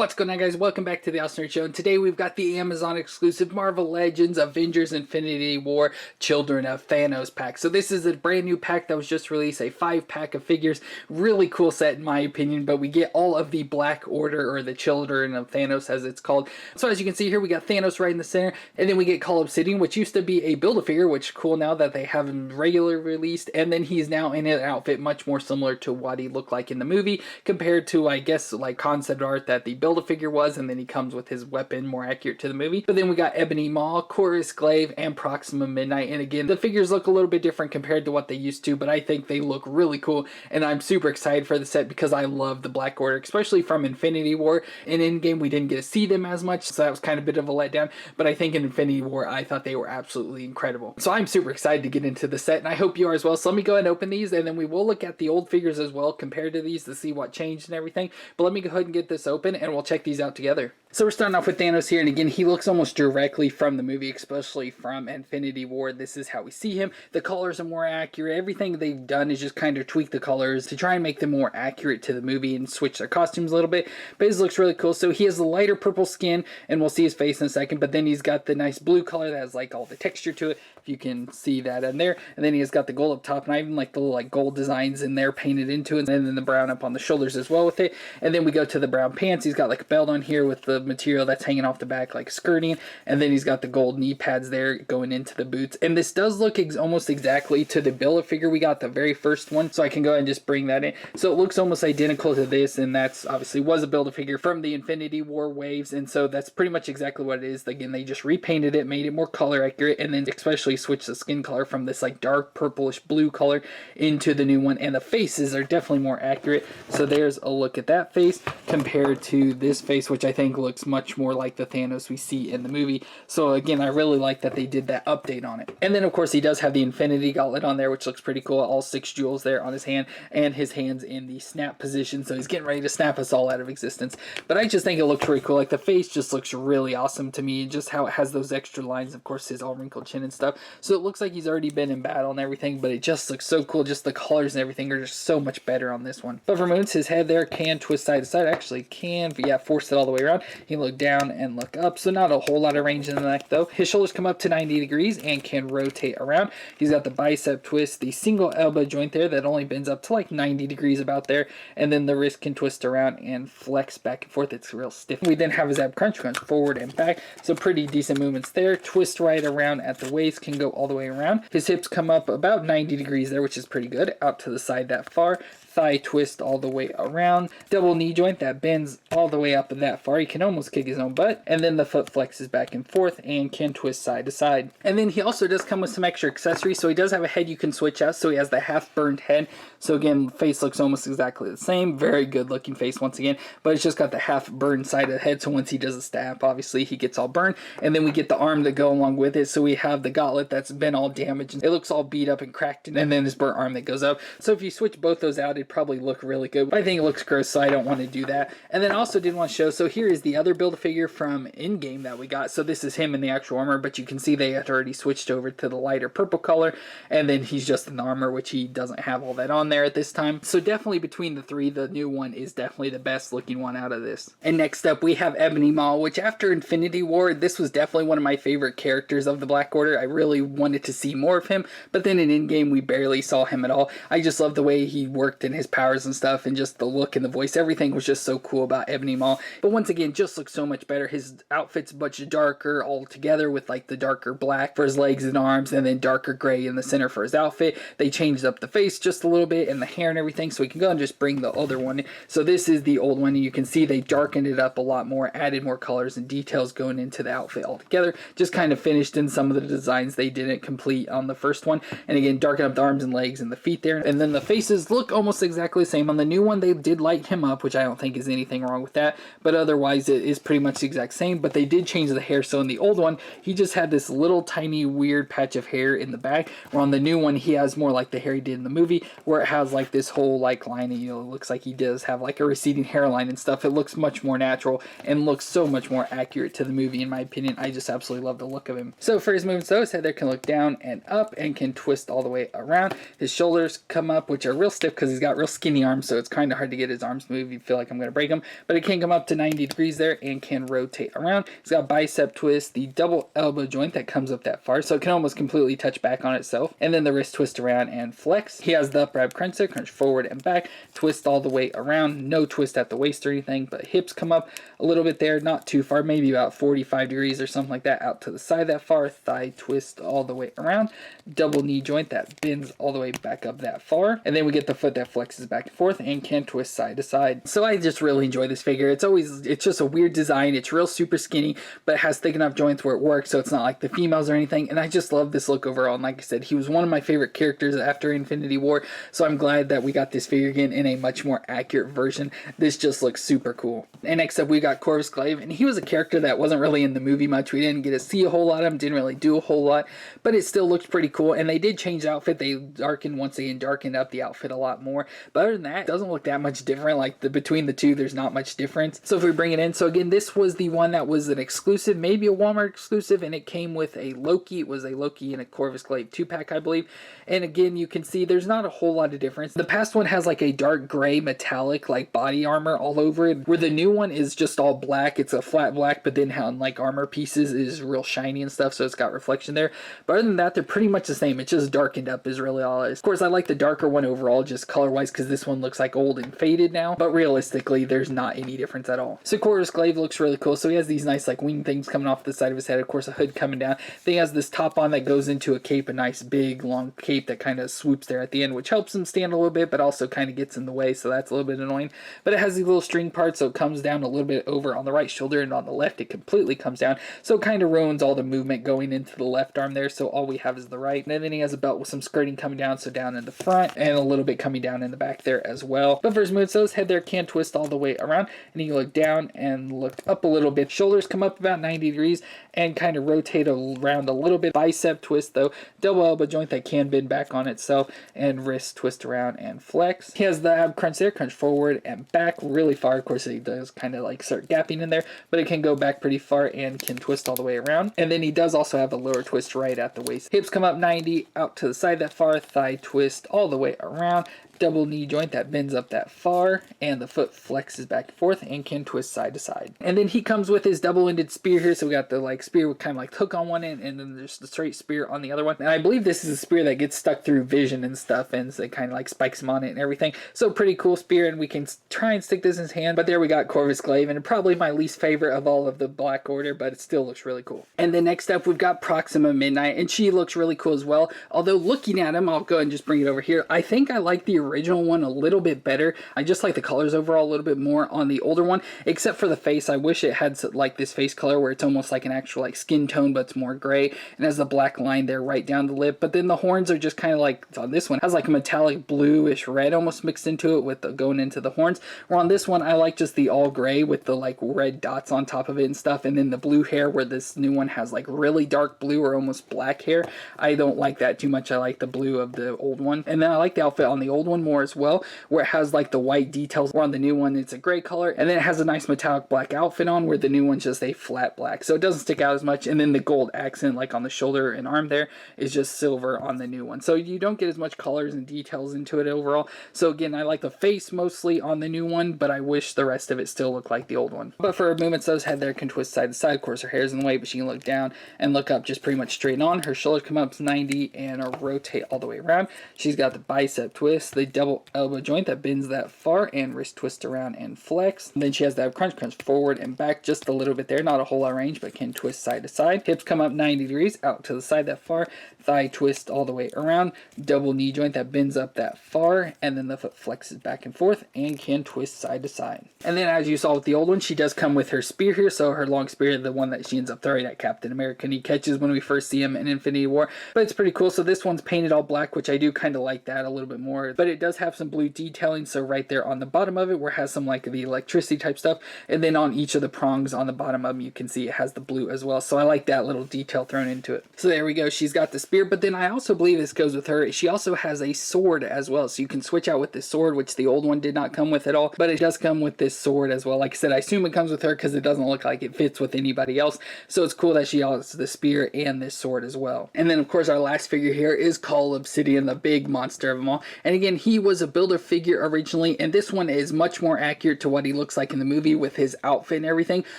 What's going on, guys? Welcome back to the Awesome Nerd Show, and today we've got the Amazon exclusive Marvel Legends Avengers Infinity War Children of Thanos pack. So this is a brand new pack that was just released, a 5-pack of figures. Really cool set in my opinion, but we get all of the Black Order, or the Children of Thanos as it's called. So as you can see here, we got Thanos right in the center, and then we get Obsidian, which used to be a Build-A-Figure, which is cool now that they have him regular released, and then he's now in an outfit much more similar to what he looked like in the movie, compared to, I guess, like concept art that the Build-A-Figure was, and then he comes with his weapon more accurate to the movie. But then we got Ebony Maw, Corvus Glaive, and Proxima Midnight, and again, the figures look a little bit different compared to what they used to, but I think they look really cool, and I'm super excited for the set because I love the Black Order, especially from Infinity War. In Endgame, we didn't get to see them as much, so that was kind of a bit of a letdown, but I think in Infinity War, I thought they were absolutely incredible. So I'm super excited to get into the set, and I hope you are as well. So let me go ahead and open these, and then we will look at the old figures as well compared to these to see what changed and everything. But let me go ahead and get this open, and we'll check these out together. So we're starting off with Thanos here, and again, he looks almost directly from the movie, especially from Infinity War. This is how we see him. The colors are more accurate. Everything they've done is just kind of tweak the colors to try and make them more accurate to the movie and switch their costumes a little bit. But his looks really cool. So he has the lighter purple skin, and we'll see his face in a second, but then he's got the nice blue color that has like all the texture to it, if you can see that in there. And then he has got the gold up top, and I even like the little like gold designs in there painted into it, and then the brown up on the shoulders as well with it. And then we go to the brown pants. He's got like a belt on here with the material that's hanging off the back like skirting, and then he's got the gold knee pads there going into the boots. And this does look almost exactly to the Build-A-Figure we got, the very first one, so I can go ahead and just bring that in. So it looks almost identical to this, and that's obviously was a Build-A-Figure from the Infinity War waves, and so that's pretty much exactly what it is. Again, they just repainted it, made it more color accurate, and then especially switched the skin color from this like dark purplish blue color into the new one, and the faces are definitely more accurate. So there's a look at that face compared to this face, which I think looks much more like the Thanos we see in the movie. So again, I really like that they did that update on it. And then of course he does have the Infinity Gauntlet on there, which looks pretty cool. All 6 jewels there on his hand, and his hands in the snap position, so he's getting ready to snap us all out of existence. But I just think it looks pretty cool. Like the face just looks really awesome to me, just how it has those extra lines, of course his all wrinkled chin and stuff. So it looks like he's already been in battle and everything, but it just looks so cool. Just the colors and everything are just so much better on this one. But for moments, his head there can twist side to side. Actually can, but yeah, force it all the way around. He can look down and look up, so not a whole lot of range in the neck though. His shoulders come up to 90 degrees and can rotate around. He's got the bicep twist, the single elbow joint there that only bends up to like 90 degrees about there, and then the wrist can twist around and flex back and forth. It's real stiff. We then have his ab crunch forward and back, so pretty decent movements there. Twist right around at the waist, can go all the way around. His hips come up about 90 degrees there, which is pretty good, out to the side that far. Thigh twist all the way around. Double knee joint that bends all the way up that far. He can almost kick his own butt. And then the foot flexes back and forth and can twist side to side. And then he also does come with some extra accessories. So he does have a head you can switch out. So he has the half burned head. So again, face looks almost exactly the same. Very good looking face once again. But it's just got the half burned side of the head. So once he does a stab, obviously he gets all burned. And then we get the arm to go along with it. So we have the gauntlet that's been all damaged. It looks all beat up and cracked. And then this burnt arm that goes up. So if you switch both those out, it'd probably look really good, but I think it looks gross, so I don't want to do that. And then also did want to show, so here is the other Build-A-Figure from Endgame that we got. So this is him in the actual armor, but you can see they had already switched over to the lighter purple color, and then he's just in the armor, which he doesn't have all that on there at this time. So definitely between the three, the new one is definitely the best looking one out of this. And next up we have Ebony Maw, which after Infinity War, this was definitely one of my favorite characters of the Black Order. I really wanted to see more of him, but then in Endgame we barely saw him at all. I just love the way he worked in his powers and stuff, and just the look and the voice, everything was just so cool about Ebony Maw. But once again, just looks so much better. His outfit's much darker altogether, with like the darker black for his legs and arms, and then darker gray in the center for his outfit. They changed up the face just a little bit and the hair and everything, so we can go and just bring the other one in. So this is the old one, and you can see they darkened it up a lot more, added more colors and details going into the outfit altogether. Just kind of finished in some of the designs they didn't complete on the first one, and again darken up the arms and legs and the feet there. And then the faces look almost exactly the same. On the new one they did light him up, which I don't think is anything wrong with that, but otherwise it is pretty much the exact same. But they did change the hair, so in the old one he just had this little tiny weird patch of hair in the back, where on the new one he has more like the hair he did in the movie, where it has like this whole like line, and you know, it looks like he does have like a receding hairline and stuff. It looks much more natural and looks so much more accurate to the movie in my opinion. I just absolutely love the look of him. So for his movements though, his head there can look down and up and can twist all the way around. His shoulders come up, which are real stiff because he's got got real skinny arms, so it's kind of hard to get his arms to move. You feel like I'm going to break them, but it can come up to 90 degrees there and can rotate around. It's got bicep twist, the double elbow joint that comes up that far, so it can almost completely touch back on itself, and then the wrist twist around and flex. He has the up grab crunch there, crunch forward and back, twist all the way around, no twist at the waist or anything, but hips come up a little bit there, not too far, maybe about 45 degrees or something like that, out to the side that far, thigh twist all the way around, double knee joint that bends all the way back up that far, and then we get the foot that flexes back and forth and can twist side to side. So I just really enjoy this figure. It's just a weird design. It's real super skinny, but it has thick enough joints where it works, so it's not like the females or anything, and I just love this look overall. And like I said, he was one of my favorite characters after Infinity War, so I'm glad that we got this figure again in a much more accurate version. This just looks super cool. And next up we got Corvus Glaive, and he was a character that wasn't really in the movie much. We didn't get to see a whole lot of him, didn't really do a whole lot, but it still looked pretty cool. And they did change the outfit. They once again darkened up the outfit a lot more, but other than that, it doesn't look that much different. Like between the two, there's not much difference. So if we bring it in, so again, this was the one that was an exclusive, maybe a Walmart exclusive, and it came with a Loki. It was a Loki and a Corvus Glaive 2-pack, I believe. And again, you can see there's not a whole lot of difference. The past one has like a dark gray metallic like body armor all over it, where the new one is just all black. It's a flat black, but then on like armor pieces is real shiny and stuff, so it's got reflection there. But other than that, they're pretty much the same. It's just darkened up is really all it is. Of course, I like the darker one overall, just color wise, because this one looks like old and faded now, but realistically there's not any difference at all. So Corvus Glaive looks really cool. So he has these nice like wing things coming off the side of his head, of course a hood coming down. Then he has this top on that goes into a cape, a nice big long cape that kind of swoops there at the end, which helps him stand a little bit, but also kind of gets in the way, so that's a little bit annoying. But it has these little string parts, so it comes down a little bit over on the right shoulder, and on the left it completely comes down, so it kind of ruins all the movement going into the left arm there, so all we have is the right. And then he has a belt with some skirting coming down, so down in the front, and a little bit coming down in the back there as well. But for his move, so his head there can twist all the way around, and you look down and look up a little bit. Shoulders come up about 90 degrees and kind of rotate around a little bit. Bicep twist though, double elbow joint that can bend back on itself, and wrist twist around and flex. He has the ab crunch there, crunch forward and back really far. Of course, he does kind of like start gapping in there, but it can go back pretty far and can twist all the way around. And then he does also have a lower twist right at the waist. Hips come up 90, out to the side that far, thigh twist all the way around, double knee joint that bends up that far, and the foot flexes back and forth and can twist side to side. And then he comes with his double-ended spear here, so we got the like spear with kind of like hook on one end, and then there's the straight spear on the other one. And I believe this is a spear that gets stuck through vision and stuff, and so it kind of like spikes him on it and everything. So pretty cool spear, and we can try and stick this in his hand. But there we got Corvus Glaive, and probably my least favorite of all of the Black Order, but it still looks really cool. And then next up we've got Proxima Midnight, and she looks really cool as well. Although looking at him, I'll go ahead and just bring it over here. I think I like the original one a little bit better. I just like the colors overall a little bit more on the older one, except for the face. I wish it had like this face color where it's almost like an actual like skin tone, but it's more gray and has the black line there right down the lip. But then the horns are just kind of like, on this one has like a metallic bluish red almost mixed into it with the going into the horns. Where on this one I like just the all gray with the like red dots on top of it and stuff, and then the blue hair, where this new one has like really dark blue or almost black hair. I don't like that too much. I like the blue of the old one. And then I like the outfit on the old one more as well, where it has like the white details, where on the new one it's a gray color, and then it has a nice metallic black outfit on, where the new one's just a flat black, so it doesn't stick out as much. And then the gold accent like on the shoulder and arm there is just silver on the new one, so you don't get as much colors and details into it overall. So again, I like the face mostly on the new one, but I wish the rest of it still looked like the old one. But for her movements, those head there can twist side to side. Of course her hair's in the way, but she can look down and look up just pretty much straight on. Her shoulders come up to 90 and rotate all the way around. She's got the bicep twist, the double elbow joint that bends that far, and wrist twist around and flex. And then she has that crunch forward and back just a little bit there, not a whole lot of range, but can twist side to side. Hips come up 90 degrees, out to the side that far, thigh twist all the way around, double knee joint that bends up that far, and then the foot flexes back and forth and can twist side to side. And then as you saw with the old one, she does come with her spear here, so her long spear, the one that she ends up throwing at Captain America and he catches when we first see him in Infinity War. But it's pretty cool. So this one's painted all black, which I do kind of like that a little bit more, but it does have some blue detailing, so right there on the bottom of it where it has some like the electricity type stuff, and then on each of the prongs on the bottom of them you can see it has the blue as well, so I like that little detail thrown into it. So there we go, she's got the spear, but then I also believe this goes with her, she also has a sword as well, so you can switch out with this sword, which the old one did not come with at all, but it does come with this sword as well. Like I said, I assume it comes with her because it doesn't look like it fits with anybody else, so it's cool that she has the spear and this sword as well. And then of course our last figure here is called Obsidian, the big monster of them all, and again he was a Build-A-Figure originally, and this one is much more accurate to what he looks like in the movie with his outfit and everything,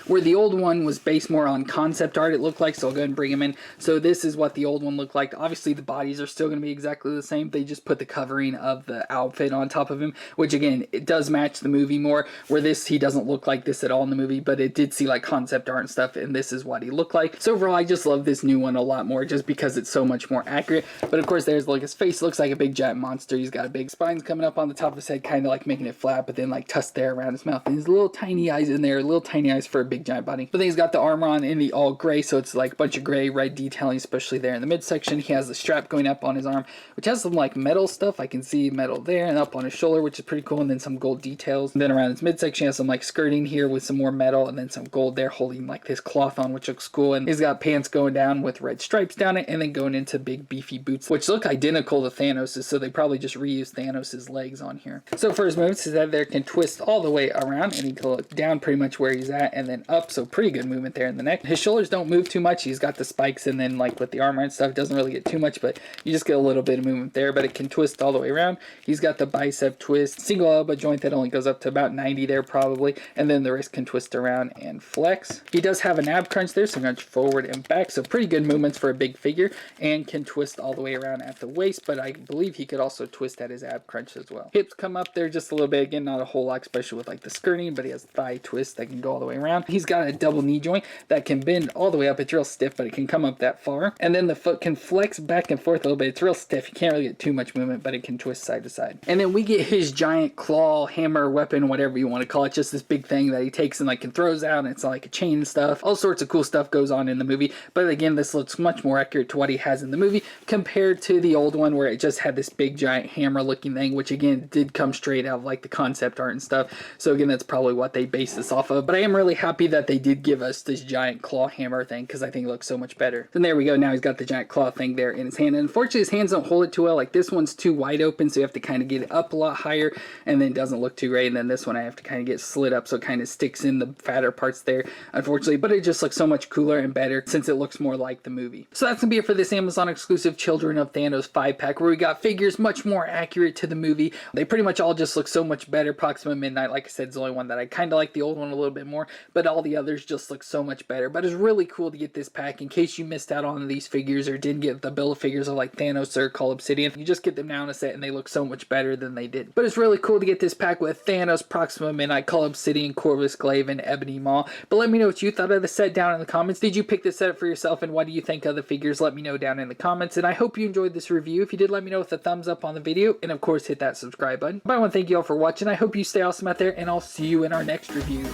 where the old one was based more on concept art, it looked like. So I'll go ahead and bring him in. So this is what the old one looked like. Obviously the bodies are still going to be exactly the same. They just put the covering of the outfit on top of him, which again, it does match the movie more, where this, he doesn't look like this at all in the movie, but it did see like concept art and stuff, and this is what he looked like. So overall, I just love this new one a lot more just because it's so much more accurate. But of course, there's like his face looks like a big giant monster. He's got a big spines coming up on the top of his head, kind of like making it flat, but then like tusked there around his mouth, and his little tiny eyes in there, little tiny eyes for a big giant body. But then he's got the armor on in the all gray, so it's like a bunch of gray red detailing, especially there in the midsection. He has the strap going up on his arm, which has some like metal stuff. I can see metal there and up on his shoulder, which is pretty cool, and then some gold details. And then around his midsection, he has some like skirting here with some more metal, and then some gold there holding like this cloth on, which looks cool. And he's got pants going down with red stripes down it, and then going into big beefy boots, which look identical to Thanos's, so they probably just reused Thanos's legs on here. So for his movements, his head there can twist all the way around, and he can look down pretty much where he's at, and then up, so pretty good movement there in the neck. His shoulders don't move too much. He's got the spikes, and then like with the armor and stuff, it doesn't really get too much, but you just get a little bit of movement there, but it can twist all the way around. He's got the bicep twist, single elbow joint that only goes up to about 90 there probably, and then the wrist can twist around and flex. He does have an ab crunch there, so crunch forward and back, so pretty good movements for a big figure, and can twist all the way around at the waist, but I believe he could also twist at his ab crunch as well. Hips come up there just a little bit, again, not a whole lot, especially with like the skirting, but he has thigh twist that can go all the way around. He's got a double knee joint that can bend all the way up. It's real stiff, but it can come up that far, and then the foot can flex back and forth a little bit. It's real stiff. You can't really get too much movement, but it can twist side to side. And then we get his giant claw, hammer, weapon, whatever you want to call it, just this big thing that he takes and like can throws out, and it's like a chain and stuff. All sorts of cool stuff goes on in the movie, but again, this looks much more accurate to what he has in the movie compared to the old one where it just had this big giant hammer looking thing, which again did come straight out of like the concept art and stuff. So again, that's probably what they based this off of, but I am really happy that they did give us this giant claw hammer thing because I think it looks so much better. And there we go. Now he's got the giant claw thing there in his hand, and unfortunately his hands don't hold it too well. Like this one's too wide open, so you have to kind of get it up a lot higher, and then it doesn't look too great. And then this one I have to kind of get slid up so it kind of sticks in the fatter parts there, unfortunately, but it just looks so much cooler and better since it looks more like the movie. So that's gonna be it for this Amazon exclusive Children of Thanos 5-pack, where we got figures much more accurate to the movie. They pretty much all just look so much better. Proxima Midnight, like I said, is the only one that I kind of like the old one a little bit more, but all the others just look so much better. But it's really cool to get this pack in case you missed out on these figures or didn't get the Build-A-Figures of like Thanos or Call Obsidian. You just get them now in a set and they look so much better than they did. But it's really cool to get this pack with Thanos, Proxima Midnight, Call Obsidian, Corvus Glaive, and Ebony Maw. But let me know what you thought of the set down in the comments. Did you pick this set up for yourself, and what do you think of the figures? Let me know down in the comments, and I hope you enjoyed this review. If you did, let me know with a thumbs up on the video, and of course hit that subscribe button. But I want to thank you all for watching. I hope you stay awesome out there, and I'll see you in our next review.